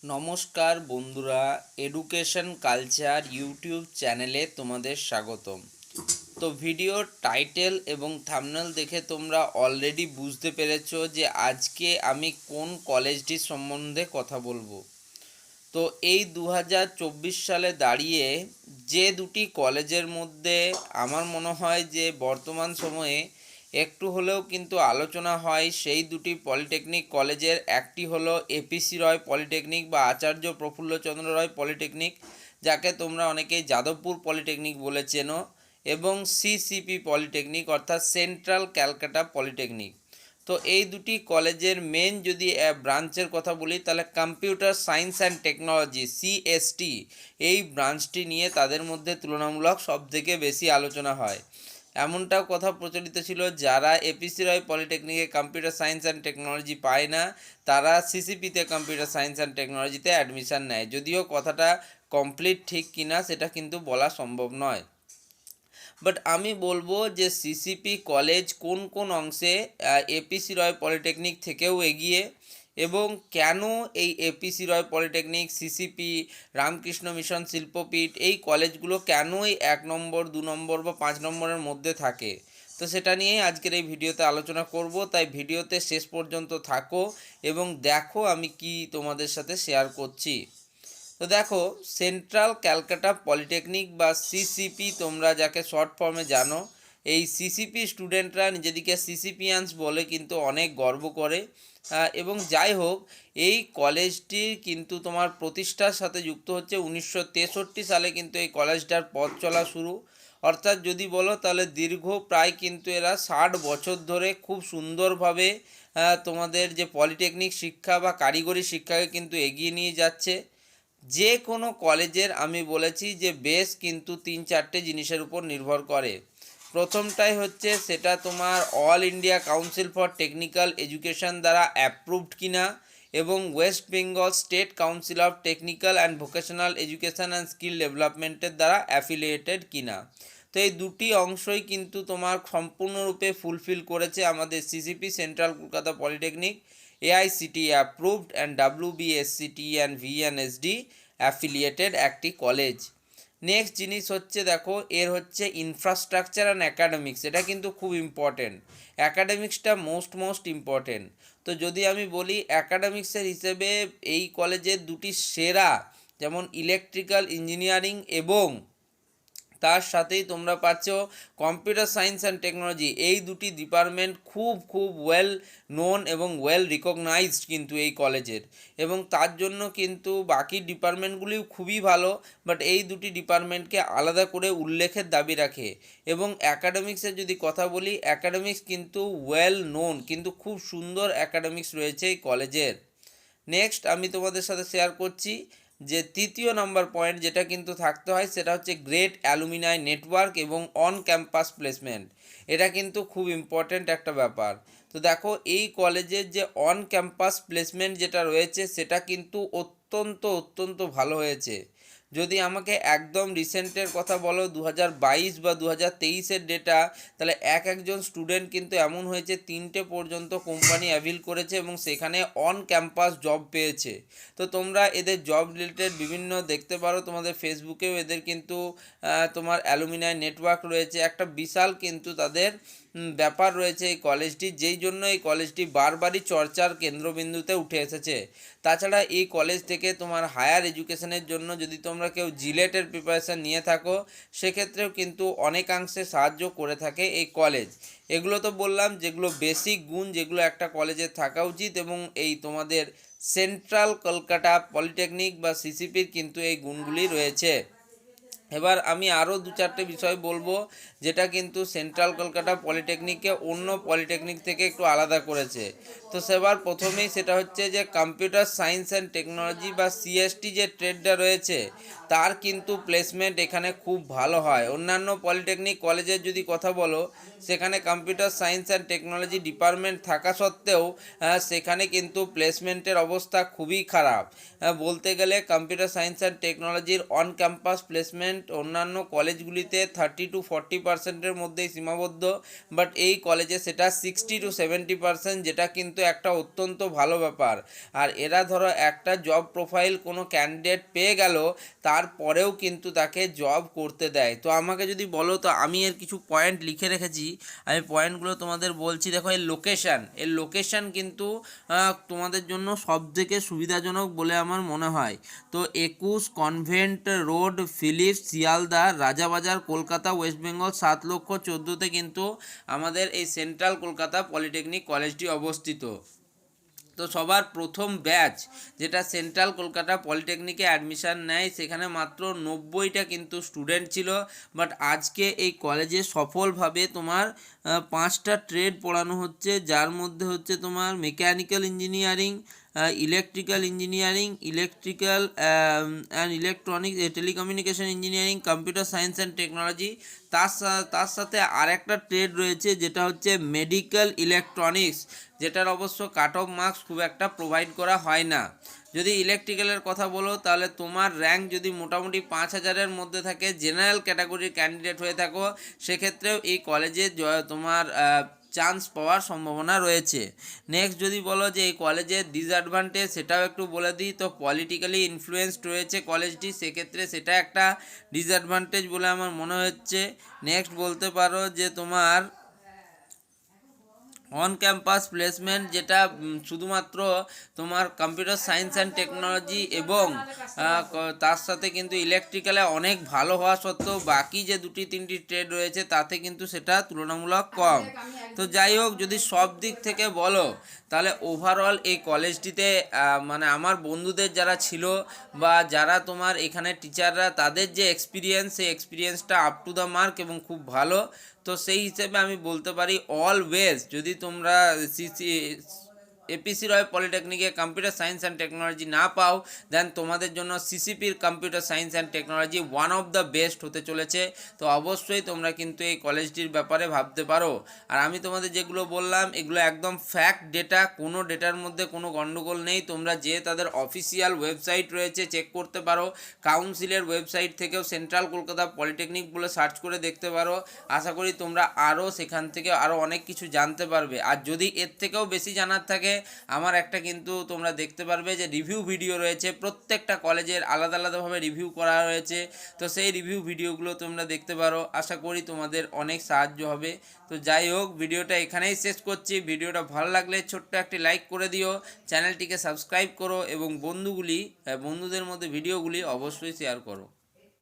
নমস্কার বন্ধুরা, education culture YouTube চ্যানেলে তোমাদের স্বাগতম। তো ভিডিওর টাইটেল এবং থাম্বনেল দেখে তোমরা অলরেডি বুঝতে পেরেছো যে আজকে আমি কোন কলেজটির সম্বন্ধে কথা বলবো। তো এই 2024 সালে দাঁড়িয়ে যে দুটি কলেজের মধ্যে আমার মনে হয় যে বর্তমান সময়ে একটু হলেও কিন্তু আলোচনা হয়, সেই দুটি পলিটেকনিক কলেজের একটি হলো এপিসি রয় পলিটেকনিক বা আচার্য প্রফুল্লচন্দ্র রয় পলিটেকনিক, যাকে তোমরা অনেকেই যাদবপুর পলিটেকনিক বলে চেনো, এবং সিসিপি পলিটেকনিক অর্থাৎ সেন্ট্রাল ক্যালকাটা পলিটেকনিক। তো এই দুটি কলেজের মেন যদি ব্রাঞ্চের কথা বলি তাহলে computer science and technology CST, এই ব্রাঞ্চটি নিয়ে তাদের মধ্যে তুলনামূলক সবথেকে বেশি আলোচনা হয়। এমনটাও কথা প্রচলিত ছিল, যারা এপিসি রয় পলিটেকনিকে কম্পিউটার সায়েন্স অ্যান্ড টেকনোলজি পায় না, তারা সিসিপিতে কম্পিউটার সায়েন্স অ্যান্ড টেকনোলজিতে অ্যাডমিশান নেয়। যদিও কথাটা কমপ্লিট ঠিক কিনা সেটা কিন্তু বলা সম্ভব নয়, বাট আমি বলবো যে সিসিপি কলেজ কোন কোন অংশে এপিসি রয় পলিটেকনিক থেকেও এগিয়ে, এবং কেন এই এপিসি রয় পলিটেকনিক, সিসিপি, রামকৃষ্ণ মিশন শিল্পপীঠ, এই কলেজগুলো কেনই 1 নম্বর, 2 নম্বর বা 5 নম্বরের মধ্যে থাকে। তো সেটা নিয়েই আজকের এই ভিডিওতে আলোচনা করব, তাই ভিডিওতে শেষ পর্যন্ত থাকো এবং দেখো আমি কি তোমাদের সাথে শেয়ার করছি। তো দেখো, সেন্ট্রাল ক্যালকাটা পলিটেকনিক বা সিসিপি তোমরা যাকে শর্ট ফর্মে জানো, এই সিসিপি স্টুডেন্টরা নিজেদিকে সিসিপিয়ান্স বলে কিন্তু অনেক গর্ব করে। এবং যাই হোক, এই কলেজটির কিন্তু তোমার প্রতিষ্ঠার সাথে যুক্ত হচ্ছে 1963 সালে, কিন্তু এই কলেজটার পথ চলা শুরু। অর্থাৎ যদি বলো তাহলে দীর্ঘ প্রায় কিন্তু এরা 60 বছর ধরে খুব সুন্দরভাবে তোমাদের যে পলিটেকনিক শিক্ষা বা কারিগরি শিক্ষাকে কিন্তু এগিয়ে নিয়ে যাচ্ছে। যে কোনো কলেজের আমি বলেছি যে বেস কিন্তু 3-4টে জিনিসের উপর নির্ভর করে। প্রথমটাই হচ্ছে সেটা তোমার all India council for technical education দ্বারা অ্যাপ্রুভড কিনা, এবং West Bengal state council of technical and vocational education and skill ডেভেলপমেন্টের দ্বারা অ্যাফিলিয়েটেড কিনা। তো এই দুটি অংশই কিন্তু তোমার সম্পূর্ণরূপে ফুলফিল করেছে আমাদের CCP central Kolkata polytechnic, AICT approved and WBSCT and VNSD affiliated একটি কলেজ। নেক্সট জিনিস হচ্ছে দেখো, এর হচ্ছে ইনফ্রাস্ট্রাকচার অ্যান্ড অ্যাকাডেমিক্স, এটা কিন্তু খুব ইম্পর্টেন্ট। অ্যাকাডেমিক্সটা most important. তো যদি আমি বলি অ্যাকাডেমিক্সের হিসেবে এই কলেজের দুটি সেরা, যেমন ইলেকট্রিক্যাল ইঞ্জিনিয়ারিং এবং তার সাথেই তোমরা পাচ্ছ কম্পিউটার সায়েন্স অ্যান্ড টেকনোলজি, এই দুটি ডিপার্টমেন্ট খুব ওয়েল নোন এবং ওয়েল রিকগনাইজড কিন্তু এই কলেজের, এবং তার জন্য কিন্তু বাকি ডিপার্টমেন্টগুলিও খুবই ভালো, বাট এই দুটি ডিপার্টমেন্টকে আলাদা করে উল্লেখের দাবি রাখে। এবং অ্যাকাডেমিক্সের যদি কথা বলি, অ্যাকাডেমিক্স কিন্তু ওয়েল নোন, কিন্তু খুব সুন্দর অ্যাকাডেমিক্স রয়েছে এই কলেজের। নেক্সট আমি তোমাদের সাথে শেয়ার করছি যে তৃতীয় নাম্বার পয়েন্ট যেটা কিন্তু থাকতে হয়, সেটা হচ্ছে গ্রেট অ্যালুমিনাই নেটওয়ার্ক এবং অন ক্যাম্পাস প্লেসমেন্ট। এটা কিন্তু খুব ইম্পর্ট্যান্ট একটা ব্যাপার। তো দেখো, এই কলেজের যে অন ক্যাম্পাস প্লেসমেন্ট যেটা রয়েছে সেটা কিন্তু অত্যন্ত ভালো হয়েছে। যদি আমাকে একদম রিসেন্টের কথা বলো, 2022 বা 2023-এর ডেটা, তাহলে একজন স্টুডেন্ট কিন্তু এমন হয়েছে 3টে পর্যন্ত কোম্পানি অ্যাভিল করেছে এবং সেখানে অন ক্যাম্পাস জব পেয়েছে। তো তোমরা এদের জব রিলেটেড বিভিন্ন দেখতে পারো, তোমাদের ফেসবুকেও এদের কিন্তু তোমার অ্যালুমিনাই নেটওয়ার্ক রয়েছে, একটা বিশাল কিন্তু তাদের ব্যাপার রয়েছে এই কলেজটি, যেই জন্য এই কলেজটি বারবারই চর্চার কেন্দ্রবিন্দুতে উঠে এসেছে। তাছাড়া এই কলেজ থেকে তোমার হায়ার এডুকেশনের জন্য যদি তোমরা কেউ জিলেটের প্রিপারেশান নিয়ে থাকো, সেক্ষেত্রেও কিন্তু অনেকাংশে সাহায্য করে থাকে এই কলেজ। এগুলো তো বললাম যেগুলো বেসিক গুণ, যেগুলো একটা কলেজের থাকা উচিত, এবং এই তোমাদের সেন্ট্রাল কলকাতা পলিটেকনিক বা সিসিপির কিন্তু এই গুণগুলি রয়েছে। এবার আমি আরও 2-4টে বিষয় বলবো যেটা কিন্তু সেন্ট্রাল কলকাতা পলিটেকনিককে অন্য পলিটেকনিক থেকে একটু আলাদা করেছে। তো সেবার প্রথমেই সেটা হচ্ছে যে কম্পিউটার সায়েন্স অ্যান্ড টেকনোলজি বা সিএসটি যে ট্রেডটা রয়েছে, তার কিন্তু প্লেসমেন্ট এখানে খুব ভালো হয়। অন্যান্য পলিটেকনিক কলেজের যদি কথা বলো, সেখানে computer science and technology department থাকা সত্ত্বেও সেখানে কিন্তু প্লেসমেন্টের অবস্থা খুবই খারাপ। বলতে গেলে কম্পিউটার সায়েন্স অ্যান্ড টেকনোলজির অন ক্যাম্পাস প্লেসমেন্ট অন্যান্য কলেজগুলিতে 30-40%-এর মধ্যেই সীমাবদ্ধ, বাট এই কলেজে সেটা 60-70%, যেটা কিন্তু একটা অত্যন্ত ভালো ব্যাপার। আর এরা ধরো একটা জব প্রোফাইল কোনো ক্যান্ডিডেট পেয়ে গেল, তারপরেও কিন্তু তাকে জব করতে দেয়। তো আমাকে যদি বলো, তো আমি এর কিছু পয়েন্ট লিখে রেখেছি, আমি পয়েন্টগুলো তোমাদের বলছি। দেখো, এর লোকেশান কিন্তু তোমাদের জন্য সবথেকে সুবিধাজনক বলে আমার মনে হয়। তো 21 convent road, Philips, Sealdah, Rajabazar, Kolkata, West Bengal 7,14,000-তে কিন্তু আমাদের এই সেন্ট্রাল কলকাতা পলিটেকনিক কলেজটি অবস্থিত। তো সবার প্রথম ব্যাচ যেটা সেন্ট্রাল কলকাতা পলিটেকনিকে অ্যাডমিশান নেয়, সেখানে মাত্র 90টা কিন্তু স্টুডেন্ট ছিল। বাট আজকে এই কলেজে সফলভাবে তোমার 5টা ট্রেড পড়ানো হচ্ছে, যার মধ্যে হচ্ছে তোমার mechanical engineering, electrical engineering, electrical and electronics, telecommunication engineering, computer science and technology. তার সাথে আরেকটা ট্রেড রয়েছে, যেটা হচ্ছে মেডিকেল ইলেকট্রনিক্স, যেটার অবশ্য কাট অফ মার্কস খুব একটা প্রোভাইড করা হয় না। যদি ইলেকট্রিক্যালের কথা বলো, তাহলে তোমার র্যাঙ্ক যদি মোটামুটি 5,000-এর মধ্যে থাকে, জেনারেল ক্যাটাগরির ক্যান্ডিডেট হয়ে থাকো, সেক্ষেত্রেও এই কলেজে তোমার চান্স পাওয়ার সম্ভাবনা রয়েছে। নেক্সট যদি বলো যে এই কলেজের ডিসঅ্যাডভান্টেজ, সেটাও একটু বলে দিই। তো পলিটিক্যালি ইনফ্লুয়েসড রয়েছে কলেজটি, সেক্ষেত্রে সেটা একটা ডিসঅ্যাডভান্টেজ বলে আমার মনে হচ্ছে। নেক্সট বলতে পারো যে তোমার অন ক্যাম্পাস প্লেসমেন্ট, যেটা শুধুমাত্র তোমার কম্পিউটার সায়েন্স অ্যান্ড টেকনোলজি এবং তার সাথে কিন্তু ইলেকট্রিক্যালে অনেক ভালো হওয়া সত্ত্বেও বাকি যে 2-3টি ট্রেড রয়েছে তাতে কিন্তু সেটা তুলনামূলক কম। তো যাই হোক, যদি সব দিক থেকে বলো, তাহলে ওভারঅল এই কলেজটিতে মানে আমার বন্ধুদের যারা ছিল বা যারা তোমার এখানে টিচাররা, তাদের যে এক্সপিরিয়েন্স, সেই এক্সপিরিয়েন্সটা আপ টু দ্য মার্ক এবং খুব ভালো। তো সেই হিসেবে আমি বলতে পারি অলওয়েজ, যদি তোমরা এপিসি রয় পলিটেকনিকে কম্পিউটার সায়েন্স অ্যান্ড টেকনোলজি না পাও, দেন তোমাদের জন্য সিসিপির computer science and technology one of the best হতে চলেছে। তো অবশ্যই তোমরা কিন্তু এই কলেজটির ব্যাপারে ভাবতে পারো। আর আমি তোমাদের যেগুলো বললাম, এগুলো একদম ফ্যাক্ট ডেটা, কোনো ডেটার মধ্যে কোনো গণ্ডগোল নেই। তোমরা যে তাদের অফিসিয়াল ওয়েবসাইট রয়েছে চেক করতে পারো, কাউন্সিলের ওয়েবসাইট থেকেও সেন্ট্রাল কলকাতা পলিটেকনিক বলে সার্চ করে দেখতে পারো। আশা করি তোমরা আরও সেখান থেকে আরও অনেক কিছু জানতে পারবে। আর যদি এর থেকেও বেশি জানার থাকে, আমার একটা কিন্তু তোমরা দেখতে পারবে যে রিভিউ ভিডিও রয়েছে, প্রত্যেকটা কলেজের আলাদা আলাদাভাবে রিভিউ করা রয়েছে। তো সেই রিভিউ ভিডিওগুলো তোমরা দেখতে পারো, আশা করি তোমাদের অনেক সাহায্য হবে। তো যাই হোক, ভিডিওটা এখানেই শেষ করছি। ভিডিওটা ভালো লাগলে ছোট্ট একটি লাইক করে দিও, চ্যানেলটিকে সাবস্ক্রাইব করো এবং বন্ধুদের মধ্যে ভিডিওগুলি অবশ্যই শেয়ার করো।